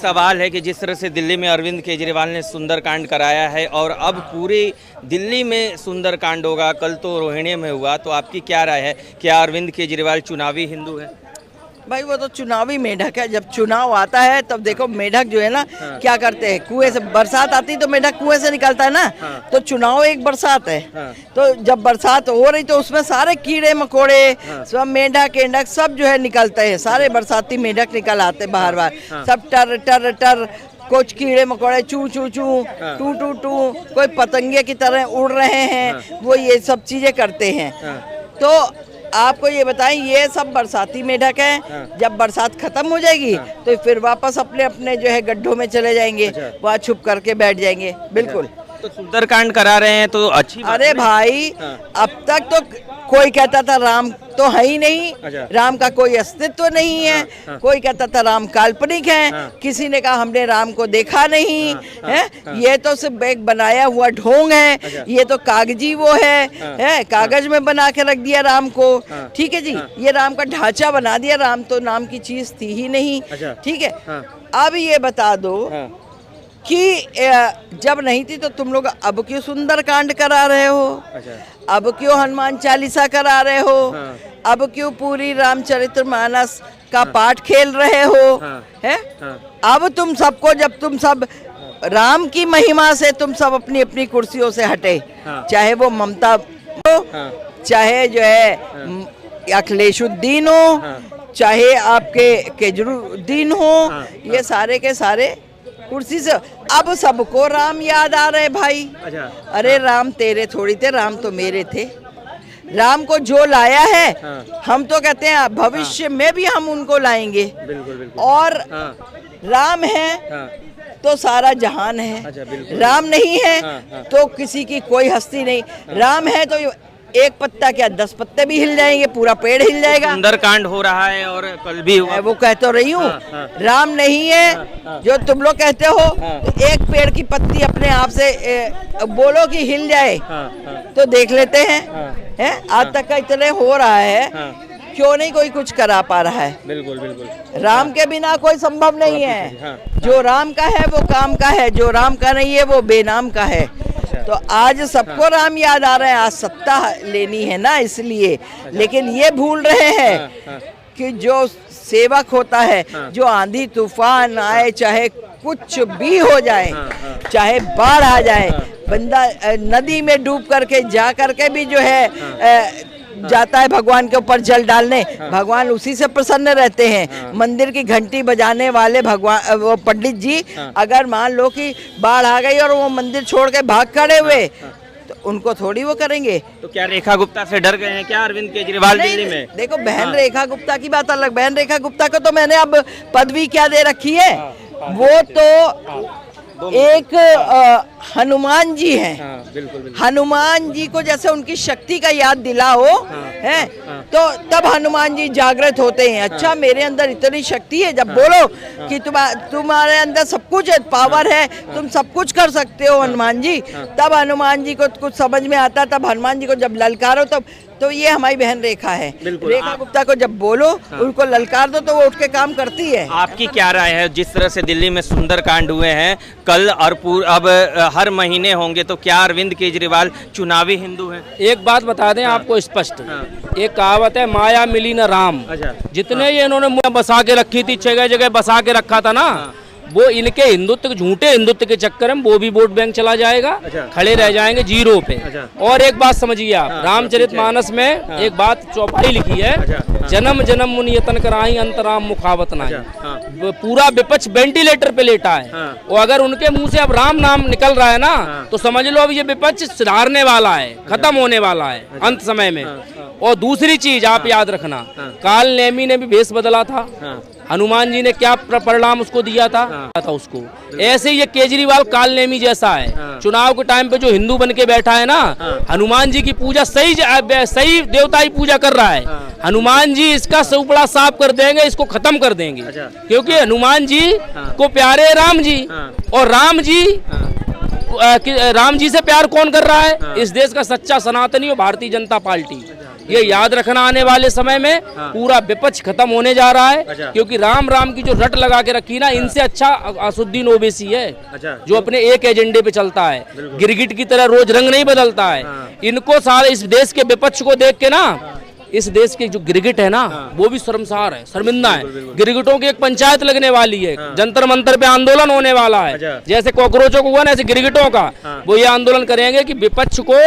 सवाल है कि जिस तरह से दिल्ली में अरविंद केजरीवाल ने सुंदरकांड कराया है और अब पूरी दिल्ली में सुंदरकांड होगा, कल तो रोहिणी में हुआ, तो आपकी क्या राय है? क्या अरविंद केजरीवाल चुनावी हिंदू है? भाई वो तो चुनावी मेढक है। जब चुनाव आता है तब देखो मेढक जो है ना क्या करते हैं, कुएं से बरसात आती तो मेढक कुएं से निकलता है ना। तो चुनाव एक बरसात है। तो जब बरसात हो रही तो उसमें सारे कीड़े मकोड़े सब मेढक एंडक सब जो है निकलते हैं, सारे बरसाती मेढक निकल आते बाहर बाहर, सब टर टर टर, कुछ कीड़े मकोड़े चू चू चू, टू टू टू, कोई पतंगे की तरह उड़ रहे हैं, वो ये सब चीजें करते हैं। तो आपको ये बताएं, ये सब बरसाती मेढक हैं। जब बरसात खत्म हो जाएगी तो फिर वापस अपने अपने जो है गड्ढों में चले जाएंगे, वहाँ छुप करके बैठ जाएंगे। बिल्कुल। तो सुंदरकांड करा रहे हैं तो अच्छी बात अरे है। भाई अब तक तो कोई कहता था राम तो है ही नहीं, राम का कोई अस्तित्व नहीं है। कोई कहता था राम काल्पनिक है, किसी ने कहा हमने राम को देखा नहीं है, ये तो सिर्फ एक बनाया हुआ ढोंग है, ये तो कागजी वो है, कागज में बना के रख दिया राम को। ठीक है जी, ये राम का ढांचा बना दिया, राम तो नाम की चीज थी ही नहीं। ठीक है, अब ये बता दो कि जब नहीं थी तो तुम लोग अब क्यों सुंदरकांड करा रहे हो? अब क्यों हनुमान चालीसा करा रहे हो? अब क्यों पूरी रामचरितमानस का पाठ खेल रहे हो? हैं? अब तुम सबको, जब तुम सब राम की महिमा से तुम सब अपनी अपनी कुर्सियों से हटे, चाहे वो ममता हो, चाहे जो है अखिलेशुद्दीन हो, चाहे आपके केजरीवाल हो, ये सारे के सारे कुर्सी से अब सबको राम याद आ रहे भाई। अरे राम तेरे थोड़ी थे, राम तो मेरे थे। राम को जो लाया है हम तो कहते हैं भविष्य में भी हम उनको लाएंगे। और राम है तो सारा जहान है, राम नहीं है तो किसी की कोई हस्ती नहीं। राम है तो एक पत्ता क्या 10 पत्ते भी हिल जाएंगे, पूरा पेड़ हिल जाएगा। सुंदरकांड हो रहा है और कल भी हुआ। वो कह तो रही हूँ, राम नहीं है जो तुम लोग कहते हो। तो एक पेड़ की पत्ती अपने आप से बोलो कि हिल जाए तो देख लेते हैं। आज तक का इतने हो रहा है, क्यों नहीं कोई कुछ करा पा रहा है? बिल्कुल बिल्कुल। राम के बिना कोई संभव नहीं है। जो राम का है वो काम का है, जो राम का नहीं है वो बेनाम का है। तो आज सबको राम याद आ रहा है, आज सत्ता लेनी है ना, इसलिए। लेकिन ये भूल रहे हैं कि जो सेवक होता है, जो आंधी तूफान आए, चाहे कुछ भी हो जाए, चाहे बाढ़ आ जाए, बंदा नदी में डूब करके जा करके भी जो है जाता है भगवान के ऊपर जल डालने, भगवान उसी से प्रसन्न रहते हैं। मंदिर की घंटी बजाने वाले भगवान, वो पंडित जी, अगर मान लो कि बाढ़ आ गई और वो मंदिर छोड़ के भाग खड़े हुए तो उनको थोड़ी वो करेंगे। तो क्या रेखा गुप्ता से डर गए हैं क्या अरविंद केजरीवाल दिल्ली में? देखो बहन रेखा गुप्ता की बात अलग, बहन रेखा गुप्ता को तो मैंने अब पदवी क्या दे रखी है, वो तो एक हनुमान जी हैं। हनुमान जी को जैसे उनकी शक्ति का याद दिलाओ है तो तब हनुमान जी जागृत होते हैं। अच्छा मेरे अंदर इतनी शक्ति है, जब बोलो कि तुम्हारे अंदर सब कुछ है, पावर है, तुम सब कुछ कर सकते हो हनुमान जी, तब हनुमान जी को कुछ समझ में आता। तब हनुमान जी को जब ललकारो तब तो ये हमारी बहन रेखा है। रेखा गुप्ता को जब बोलो उनको ललकार दो तो वो उठ के काम करती है। आपकी क्या राय है जिस तरह से दिल्ली में सुंदरकांड हुए हैं कल और अब हर महीने होंगे, तो क्या अरविंद केजरीवाल चुनावी हिंदू हैं? एक बात बता दें आपको स्पष्ट, एक कहावत है, माया मिली न राम। जितने ये इन्होंने बसा के रखी थी, जगह जगह बसा के रखा था ना, वो इनके हिंदुत्व, झूठे हिंदुत्व के चक्कर में वो भी वोट बैंक चला जाएगा, खड़े रह जाएंगे जीरो पे। और एक बात समझिए आप, रामचरितमानस में एक बात चौपाई लिखी है, जन्म जन्म मुनि यतन कराई अंतराम मुखावत नाही। पूरा विपक्ष वेंटिलेटर पे लेटा है और अगर उनके मुंह से अब राम नाम निकल रहा है ना तो समझ लो अब ये विपक्ष सुधारने वाला है, खत्म होने वाला है अंत समय में। और दूसरी चीज आप याद रखना, काल नेमी ने भी भेष बदला था, हनुमान जी ने क्या परिणाम उसको दिया था उसको। ऐसे ये केजरीवाल काल नेमी जैसा है, चुनाव के टाइम पे जो हिंदू बन के बैठा है ना, हनुमान जी की पूजा सही देवता ही पूजा कर रहा है, हनुमान जी इसका सुपड़ा साफ कर देंगे, इसको खत्म कर देंगे। क्योंकि हनुमान जी को प्यारे राम जी, और राम जी से प्यार कौन कर रहा है? इस देश का सच्चा सनातनी और भारतीय जनता पार्टी। ये याद रखना, आने वाले समय में पूरा विपक्ष खत्म होने जा रहा है। अच्छा। क्योंकि राम राम की जो रट लगा के रखी ना, इनसे अच्छा असुद्दीन ओवैसी है अच्छा, जो अपने एक एजेंडे पे चलता है, गिरगिट की तरह रोज रंग नहीं बदलता है। इनको सारे इस देश के विपक्ष को देख के ना, इस देश के जो गिरगिट है ना, वो भी शर्मसार है, शर्मिंदा है। गिरगिटों की एक पंचायत लगने वाली है, जंतर मंतर पे आंदोलन होने वाला है। अच्छा। जैसे कॉकरोचों को हुआ ना, ऐसे गिरगिटों का वो ये आंदोलन करेंगे कि विपक्ष को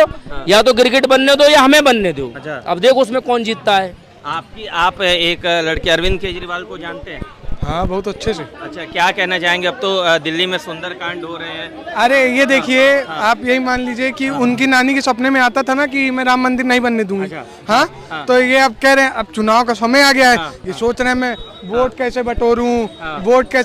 या तो गिरगिट बनने दो या हमें बनने दो। अच्छा। अब देखो उसमें कौन जीतता है। आप एक लड़के अरविंद केजरीवाल को जानते हैं? हाँ, बहुत अच्छे से। अच्छा, क्या कहना चाहेंगे? अब तो दिल्ली में सुंदरकांड हो रहे हैं। अरे ये देखिए, आप यही मान लीजिए कि उनकी नानी के सपने में आता था ना कि मैं राम मंदिर नहीं बनने दूंगी। अच्छा। हाँ, तो ये अब कह रहे हैं अब चुनाव का समय आ गया है, ये सोच रहे हैं मैं वोट कैसे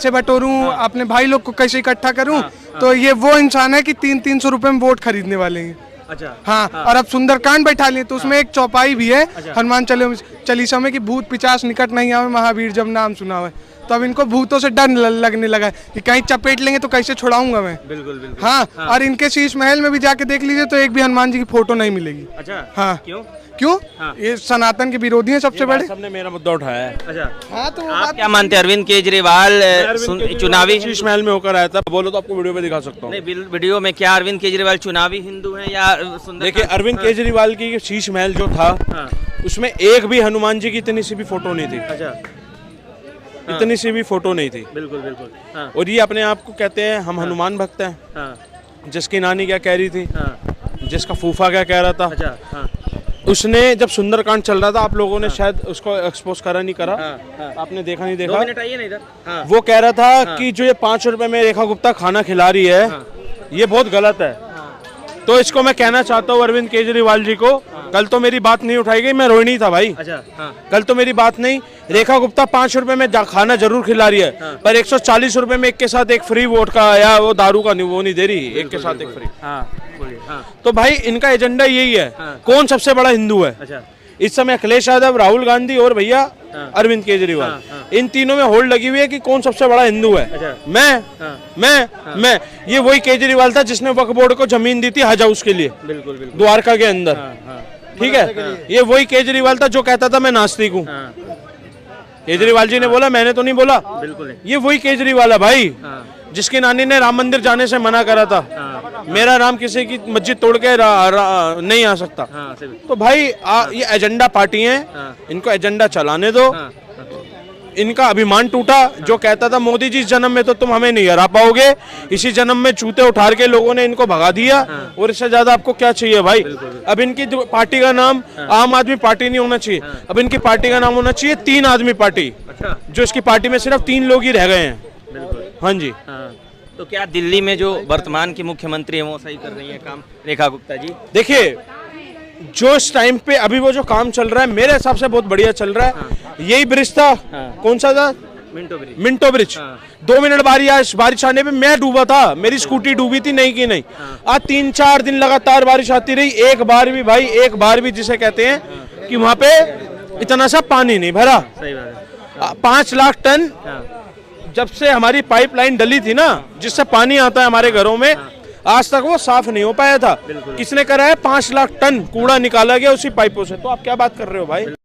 बटोरूं, अपने भाई लोग को कैसे इकट्ठा करूं। तो ये वो इंसान है कि 300-300 रुपए में वोट खरीदने वाले हैं। अच्छा। हाँ, और अब सुंदरकांड बैठा लिए तो उसमें एक चौपाई भी है हनुमान चालीसा में कि भूत पिचास निकट नहीं आवे, महावीर जब नाम सुना हुआ। तो अब इनको भूतों से डर लगने लगा है कि कहीं चपेट लेंगे तो कैसे छुड़ाऊंगा मैं। बिल्कुल। हाँ, और इनके शीश महल में भी जाके देख लीजिए तो एक भी हनुमान जी की फोटो नहीं मिलेगी। अच्छा। हाँ, क्यों? ये सनातन के विरोधी हैं सबसे बड़े। सबने मेरा मुद्दा उठाया है। अच्छा। हाँ, तो आप क्या मानते हैं? अरविंद केजरीवाल चुनावी शीश महल में होकर आया था, बोलो तो आपको वीडियो में दिखा सकता हूँ। नहीं, वीडियो में क्या अरविंद केजरीवाल चुनावी हिंदू हैं या सुंदर? देखिए, अरविंद केजरीवाल की शीश महल जो था, उसमें एक भी हनुमान जी की इतनी सी भी फोटो नहीं थी। अच्छा। इतनी सी भी फोटो नहीं थी। बिल्कुल। और ये अपने आप को कहते हैं हम हनुमान भक्त हैं। जिसकी नानी क्या कह रही थी, जिसका फूफा क्या कह रहा था। अच्छा। उसने जब सुंदरकांड चल रहा था, आप लोगों ने शायद उसको एक्सपोज करा नहीं करा, आपने देखा नहीं देखा। 2 मिनट आइए ना इधर। वो कह रहा था कि जो ये 5 रुपए में रेखा गुप्ता खाना खिला रही है, ये बहुत गलत है। तो इसको मैं कहना चाहता हूँ अरविंद केजरीवाल जी को, कल तो मेरी बात नहीं उठाई गई, मैं रोहिणी था भाई। अच्छा। कल तो मेरी बात नहीं, रेखा गुप्ता 5 रुपए में खाना जरूर खिला रही है, पर 140 रुपए में एक के साथ एक फ्री वोट का या वो दारू का वो नहीं दे रही, एक के साथ एक फ्री। तो भाई इनका एजेंडा यही है। कौन सबसे बड़ा हिंदू है? अच्छा। इस समय अखिलेश यादव, राहुल गांधी और भैया अरविंद केजरीवाल, इन तीनों में होल्ड लगी हुई है कि कौन सबसे बड़ा हिंदू है। मैं ये वही केजरीवाल था जिसने वक्फ बोर्ड को जमीन दी थी हज हाउस के लिए, बिल्कुल द्वारका के अंदर। ठीक है, ये वही केजरीवाल था जो कहता था मैं नास्तिक हूँ। केजरीवाल जी ने बोला, मैंने तो नहीं बोला। बिल्कुल, ये वही केजरीवाल है भाई जिसकी नानी ने राम मंदिर जाने से मना करा था। मेरा राम किसी की मस्जिद तोड़ के नहीं आ सकता। तो भाई ये एजेंडा पार्टी है, इनको एजेंडा चलाने दो। इनका अभिमान टूटा, जो कहता था मोदी जी इस जन्म में तो तुम हमें नहीं हरा पाओगे, इसी जन्म में चूते उठार के लोगों ने इनको भगा दिया। और इससे ज्यादा आपको क्या चाहिए भाई? अब इनकी पार्टी का नाम आम आदमी पार्टी नहीं होना चाहिए, अब इनकी पार्टी का नाम होना चाहिए 3 आदमी पार्टी। जो इसकी पार्टी में सिर्फ 3 लोग ही रह गए हैं। हाँ जी। तो क्या दिल्ली में जो वर्तमान की मुख्यमंत्री है वो सही कर रही है काम, रेखा गुप्ता जी? देखिए, जो इस टाइम पे अभी वो जो काम चल रहा है मेरे हिसाब से बहुत बढ़िया चल रहा है। यही ब्रिज था, कौन सा था? Minto bridge. 2 मिनट बारिश आने पे मैं डूबा था, मेरी स्कूटी डूबी थी, नहीं की नहीं। आज 3-4 दिन लगातार बारिश आती रही, एक बार भी जिसे कहते हैं कि वहां पे इतना सा पानी नहीं भरा। 5 लाख टन जब से हमारी पाइपलाइन डली थी ना, जिससे पानी आता है हमारे घरों में, आज तक वो साफ नहीं हो पाया था। किसने करा है? 5 लाख टन कूड़ा निकाला गया उसी पाइपों से। तो आप क्या बात कर रहे हो भाई?